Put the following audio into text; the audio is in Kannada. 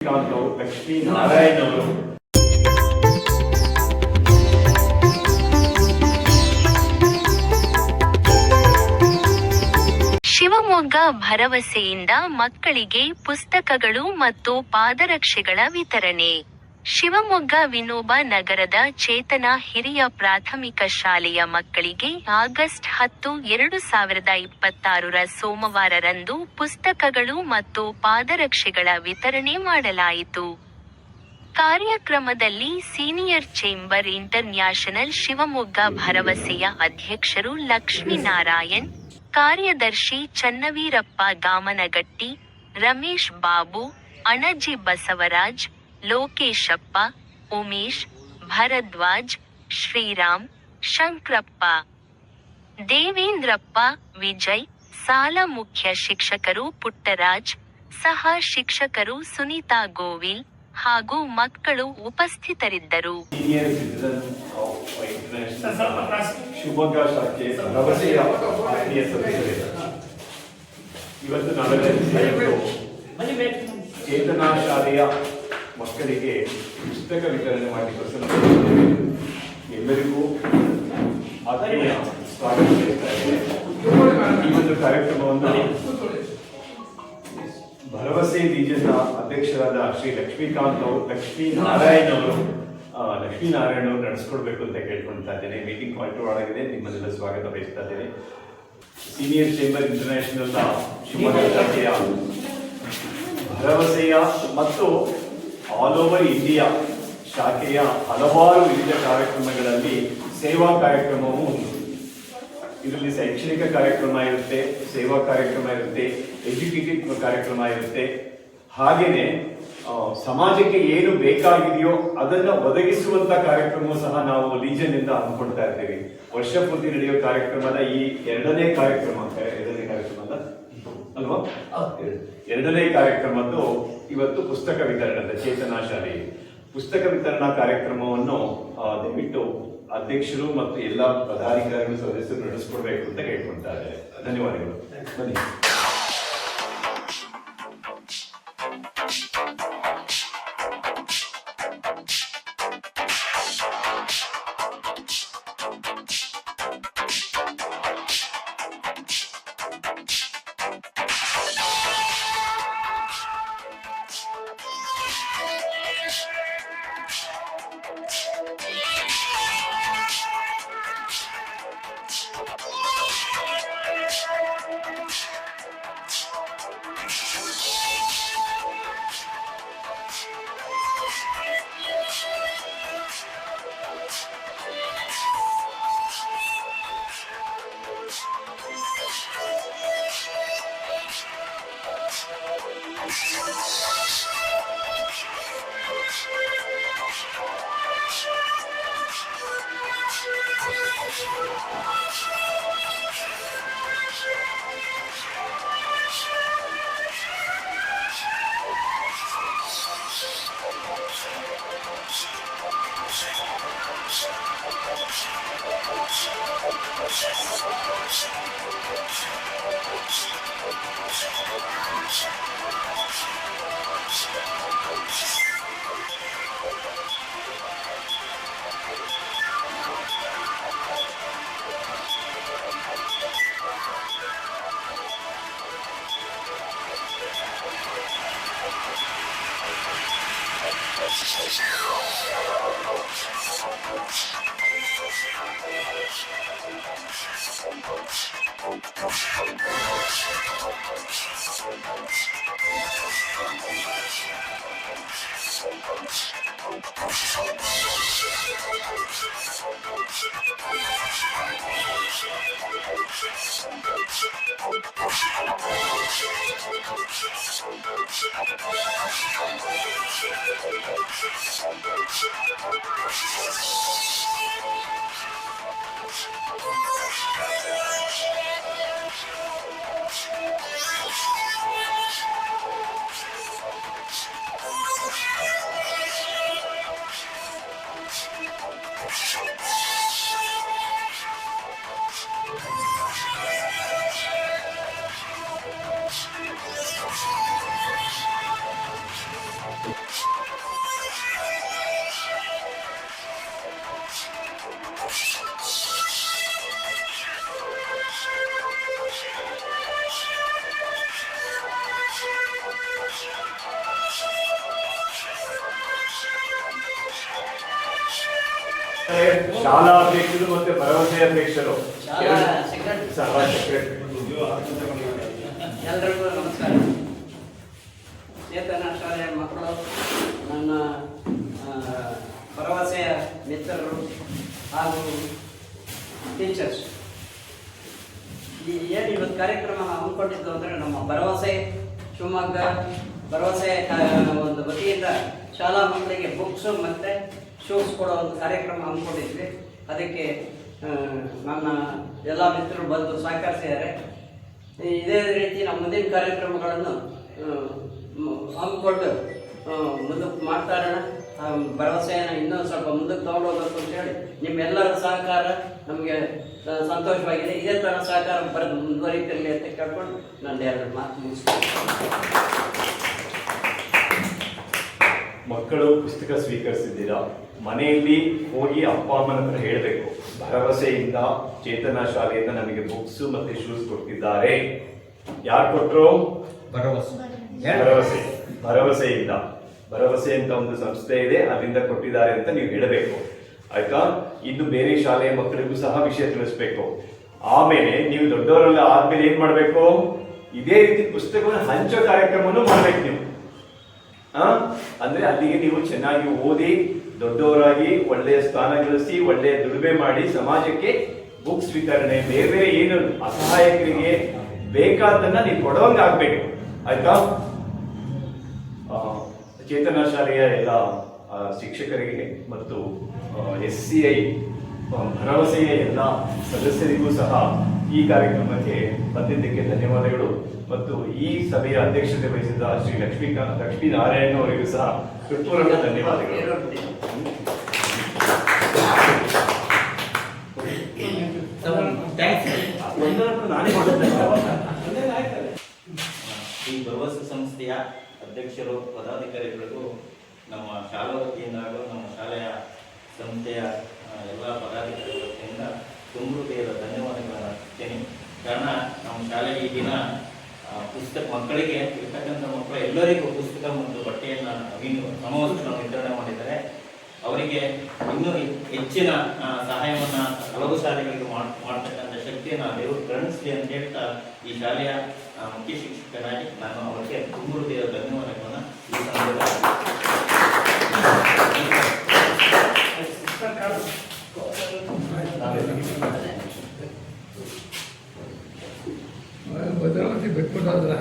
ಲಕ್ಷ್ಮೀ ನಾರಾಯಣ ಅವರು ಶಿವಮೊಗ್ಗ ಭರವಸೆಯಿಂದ ಮಕ್ಕಳಿಗೆ ಪುಸ್ತಕಗಳು ಮತ್ತು ಪಾದರಕ್ಷೆಗಳ ವಿತರಣೆ. ಶಿವಮೊಗ್ಗ ವಿನೋಬ ನಗರದ ಚೇತನ ಹಿರಿಯ ಪ್ರಾಥಮಿಕ ಶಾಲೆಯ ಮಕ್ಕಳಿಗೆ ಆಗಸ್ಟ್ 10, 2026 ಸೋಮವಾರರಂದು ಪುಸ್ತಕಗಳು ಮತ್ತು ಪಾದರಕ್ಷೆಗಳ ವಿತರಣೆ ಮಾಡಲಾಯಿತು. ಕಾರ್ಯಕ್ರಮದಲ್ಲಿ ಸೀನಿಯರ್ ಚೇಂಬರ್ ಇಂಟರ್ನ್ಯಾಷನಲ್ ಶಿವಮೊಗ್ಗ ಭರವಸೆಯ ಅಧ್ಯಕ್ಷರು ಲಕ್ಷ್ಮೀನಾರಾಯಣ್, ಕಾರ್ಯದರ್ಶಿ ಚನ್ನವೀರಪ್ಪ ಗಾಮನಗಟ್ಟಿ, ರಮೇಶ್ ಬಾಬು, ಅಣಜಿ ಬಸವರಾಜ್, ಲೋಕೇಶಪ್ಪ, ಉಮೇಶ್, ಭರದ್ವಾಜ್, ಶ್ರೀರಾಮ್, ಶಂಕ್ರಪ್ಪ, ದೇವೇಂದ್ರಪ್ಪ, ವಿಜಯ್, ಸಾಲ ಮುಖ್ಯ ಶಿಕ್ಷಕರು ಪುಟ್ಟರಾಜ್, ಸಹ ಶಿಕ್ಷಕರು ಸುನೀತಾ ಗೋವಿಲ್ ಹಾಗೂ ಮಕ್ಕಳು ಉಪಸ್ಥಿತರಿದ್ದರು. Senior citizen of international Shivamogga ಶಾಖೆ ಭರವಸೆಯ ಆತ್ಮೀಯ ಸದಸ್ಯರೇ, ಇವತ್ತು ನಾವೆಲ್ಲ ಚೇತನಾ ಶಾಲೆಯ ಮಕ್ಕಳಿಗೆ ಪುಸ್ತಕ ವಿತರಣೆ ಮಾಡಲಿಕ್ಕೋಸ್ಕರ ಎಲ್ಲರಿಗೂ ಆತ್ಮೀಯ ಸ್ವಾಗತ ಹೇಳ್ತಾ ಇದ್ದೇನೆ. ಈ ಒಂದು ಕಾರ್ಯಕ್ರಮವನ್ನು ಭರವಸೆ ರೀಜನ್ನ ಅಧ್ಯಕ್ಷರಾದ ಶ್ರೀ ಲಕ್ಷ್ಮೀನಾರಾಯಣ್ ಅವರು ನಡೆಸ್ಕೊಡ್ಬೇಕು ಅಂತ ಕೇಳ್ಕೊಳ್ತಾ ಇದ್ದೇನೆ. ಮೀಟಿಂಗ್ ಪಾಯಿಂಟ್ ಒಳಗಿದೆ, ನಿಮ್ಮನ್ನೆಲ್ಲ ಸ್ವಾಗತ ಬಯಸ್ತಾ ಇದ್ದೇನೆ. ಸೀನಿಯರ್ ಚೇಂಬರ್ ಇಂಟರ್ನ್ಯಾಷನಲ್ ಶಿವಮೊಗ್ಗ ಶಾಖೆಯ ಭರವಸೆಯ ಮತ್ತು ಆಲ್ ಓವರ್ ಇಂಡಿಯಾ ಶಾಖೆಯ ಹಲವಾರು ವಿವಿಧ ಕಾರ್ಯಕ್ರಮಗಳಲ್ಲಿ ಸೇವಾ ಕಾರ್ಯಕ್ರಮವೂ ಒಂದು. ಇದರಲ್ಲಿ ಶೈಕ್ಷಣಿಕ ಕಾರ್ಯಕ್ರಮ ಇರುತ್ತೆ, ಸೇವಾ ಕಾರ್ಯಕ್ರಮ ಇರುತ್ತೆ, ಎಜುಕೇಟಿವ್ ಕಾರ್ಯಕ್ರಮ ಇರುತ್ತೆ. ಹಾಗೇನೆ ಸಮಾಜಕ್ಕೆ ಏನು ಬೇಕಾಗಿದೆಯೋ ಅದನ್ನ ಒದಗಿಸುವಂತ ಕಾರ್ಯಕ್ರಮವೂ ಸಹ ನಾವು ಲೀಜನ್ ಇಂದ ಹಮ್ಮಿಕೊಳ್ತಾ ಇದ್ದೇವೆ. ವರ್ಷ ಪೂರ್ತಿ ನಡೆಯುವ ಕಾರ್ಯಕ್ರಮದ ಈ ಎರಡನೇ ಕಾರ್ಯಕ್ರಮ ಅಲ್ವಾ? ಎರಡನೇ ಕಾರ್ಯಕ್ರಮದ್ದು ಇವತ್ತು ಪುಸ್ತಕ ವಿತರಣೆ. ಚೇತನಾ ಶಾಲೆ ಪುಸ್ತಕ ವಿತರಣಾ ಕಾರ್ಯಕ್ರಮವನ್ನು ದಯವಿಟ್ಟು ಅಧ್ಯಕ್ಷರು ಮತ್ತು ಎಲ್ಲ ಪದಾಧಿಕಾರಿಗಳು ಸದಸ್ಯರು ನಡೆಸ್ಕೊಡ್ಬೇಕು ಅಂತ ಕೇಳ್ಕೊಳ್ತಾ ಇದ್ದಾರೆ. ಧನ್ಯವಾದಗಳು. ಬನ್ನಿ. ಶಾಲಾ ಅಧ್ಯಕ್ಷರು ಮತ್ತೆ ಭರವಸೆ ಅಧ್ಯಕ್ಷರು ಶಾಲಾ ಸೆಕ್ರೆಟರಿ ಶಾಲಾ ಸೆಕ್ರೆಟರಿ ಎಲ್ಲರಿಗೂ ನಮಸ್ಕಾರ. ಚೇತನ ಶಾಲೆಯ ಮಕ್ಕಳು, ನನ್ನ ಭರವಸೆಯ ಮಿತ್ರರು ಹಾಗೂ ಟೀಚರ್ಸ್, ಏನು ಇವತ್ತು ಕಾರ್ಯಕ್ರಮ ಹಮ್ಮಿಕೊಂಡಿದ್ದು ಅಂದರೆ ನಮ್ಮ ಭರವಸೆ ಶಿವಮೊಗ್ಗ ಭರವಸೆ ಒಂದು ವತಿಯಿಂದ ಶಾಲಾ ಮಕ್ಕಳಿಗೆ ಬುಕ್ಸು ಮತ್ತು ಶೂಸ್ ಕೊಡೋ ಒಂದು ಕಾರ್ಯಕ್ರಮ ಹಮ್ಮಿಕೊಂಡಿದ್ವಿ. ಅದಕ್ಕೆ ನನ್ನ ಎಲ್ಲ ಮಿತ್ರರು ಬಂದು ಸಹಕರಿಸಿದ್ದಾರೆ. ಇದೇ ರೀತಿ ನಮ್ಮ ಮುಂದಿನ ಕಾರ್ಯಕ್ರಮಗಳನ್ನು ಹಮ್ಮಿಕೊಂಡು ಮುಂದಕ್ಕೆ ಮಾಡ್ತಾ ಇರೋಣ. ಭರವಸೆಯನ್ನು ಇನ್ನೂ ಸ್ವಲ್ಪ ಮುಂದಕ್ಕೆ ತಗೊಂಡೋಗ್ಬೇಕು ಅಂತೇಳಿ ನಿಮ್ಮೆಲ್ಲರ ಸಹಕಾರ ನಮಗೆ ಸಂತೋಷವಾಗಿದೆ. ಇದೇ ಥರ ಸಹಕಾರ ಮುಂದುವರಿತಿರಲಿ ಅಂತ ಕೇಳ್ಕೊಂಡು ನಾನು ಎರಡು ಮಾತು ಮುಗಿಸ್ತೀನಿ. ಮಕ್ಕಳು ಪುಸ್ತಕ ಸ್ವೀಕರಿಸಿದ್ದೀರಾ, ಮನೆಯಲ್ಲಿ ಹೋಗಿ ಅಪ್ಪ ಅಮ್ಮನ ಹತ್ರ ಹೇಳಬೇಕು, ಭರವಸೆಯಿಂದ ಚೇತನ ಶಾಲೆಯಿಂದ ನಮಗೆ ಬುಕ್ಸ್ ಮತ್ತೆ ಶೂಸ್ ಕೊಟ್ಟಿದ್ದಾರೆ. ಯಾರು ಕೊಟ್ಟರು? ಭರವಸೆ. ಭರವಸೆಯಿಂದ, ಭರವಸೆ ಅಂತ ಒಂದು ಸಂಸ್ಥೆ ಇದೆ, ಅದರಿಂದ ಕೊಟ್ಟಿದ್ದಾರೆ ಅಂತ ನೀವು ಹೇಳಬೇಕು. ಆಯ್ತಾ? ಇನ್ನು ಬೇರೆ ಶಾಲೆಯ ಮಕ್ಕಳಿಗೂ ಸಹ ವಿಷಯ ತಿಳಿಸ್ಬೇಕು. ಆಮೇಲೆ ನೀವು ದೊಡ್ಡವರೆಲ್ಲ ಆದ್ಮೇಲೆ ಏನ್ ಮಾಡ್ಬೇಕು? ಇದೇ ರೀತಿ ಪುಸ್ತಕವನ್ನು ಹಂಚೋ ಕಾರ್ಯಕ್ರಮವನ್ನು ಮಾಡ್ಬೇಕು ನೀವು. ಅಂದ್ರೆ ಅಲ್ಲಿಗೆ ನೀವು ಚೆನ್ನಾಗಿ ಓದಿ ದೊಡ್ಡವರಾಗಿ ಒಳ್ಳೆಯ ಸ್ಥಾನ ಗಳಿಸಿ ಒಳ್ಳೆಯ ದುಡಿಮೆ ಮಾಡಿ ಸಮಾಜಕ್ಕೆ ಬುಕ್ಸ್ ವಿತರಣೆ, ಬೇರೆ ಬೇರೆ ಏನು ಅಸಹಾಯಕರಿಗೆ ಬೇಕಾದನ್ನ ನೀವು ಕೊಡೋಂಗೆ ಆಗ್ಬೇಕು. ಆಯ್ತಾ? ಚೇತನ ಶಾಲೆಯ ಎಲ್ಲ ಶಿಕ್ಷಕರಿಗೆ ಮತ್ತು SCI ಭರವಸೆಯ ಎಲ್ಲ ಸದಸ್ಯರಿಗೂ ಸಹ ಈ ಕಾರ್ಯಕ್ರಮಕ್ಕೆ ಬಂದಿದ್ದಕ್ಕೆ ಧನ್ಯವಾದಗಳು. ಮತ್ತು ಈ ಸಭೆಯ ಅಧ್ಯಕ್ಷತೆ ವಹಿಸಿದ ಶ್ರೀ ಲಕ್ಷ್ಮೀನಾರಾಯಣ ಅವರಿಗೂ ಸಹ ಹೃತ್ಪೂರ್ವಕ ಧನ್ಯವಾದಗಳು. ನಾನೇ ಈ ಭರವಸೆ ಸಂಸ್ಥೆಯ ಅಧ್ಯಕ್ಷರು ಪದಾಧಿಕಾರಿಗಳಿಗೂ ನಮ್ಮ ಶಾಲಾ ವತಿಯಿಂದ ಹಾಗೂ ನಮ್ಮ ಶಾಲೆಯ ಸಂಸ್ಥೆಯ ಎಲ್ಲ ಪದಾಧಿಕಾರಿಗಳ ವತಿಯಿಂದ ತುಂಬ ಹೃದಯದ ಧನ್ಯವಾದಗಳನ್ನು ಅರ್ಪಿಸ್ತೇನೆ. ಕಾರಣ ನಮ್ಮ ಶಾಲೆ ಈ ದಿನ ಪುಸ್ತಕ ಮಕ್ಕಳಿಗೆ ಇರ್ತಕ್ಕಂಥ ಮಕ್ಕಳು ಎಲ್ಲರಿಗೂ ಪುಸ್ತಕ ಮತ್ತು ಬಟ್ಟೆಯನ್ನು ಸಮವಸ್ತ್ರವನ್ನು ವಿತರಣೆ ಮಾಡಿದ್ದಾರೆ. ಅವರಿಗೆ ಇನ್ನೂ ಹೆಚ್ಚಿನ ಸಹಾಯವನ್ನು ಹಲವು ಶಾಲೆಗಳಿಗೆ ಮಾಡ್ತಕ್ಕಂಥ ಶಕ್ತಿಯನ್ನು ದೇವರು ಕರುಣಿಸಲಿ ಅಂತ ಹೇಳ್ತಾ ಈ ಶಾಲೆಯ ಮುಖ್ಯ ಶಿಕ್ಷಕರಾಗಿ ನಾನು ಅವರಿಗೆ ತುಂಬ ಹೃದಯದ ಧನ್ಯವಾದಗಳನ್ನು ಈ ಭದ್ರಾವತಿ ಬಿಟ್ಬಿಟ್ಟೋದ್ರ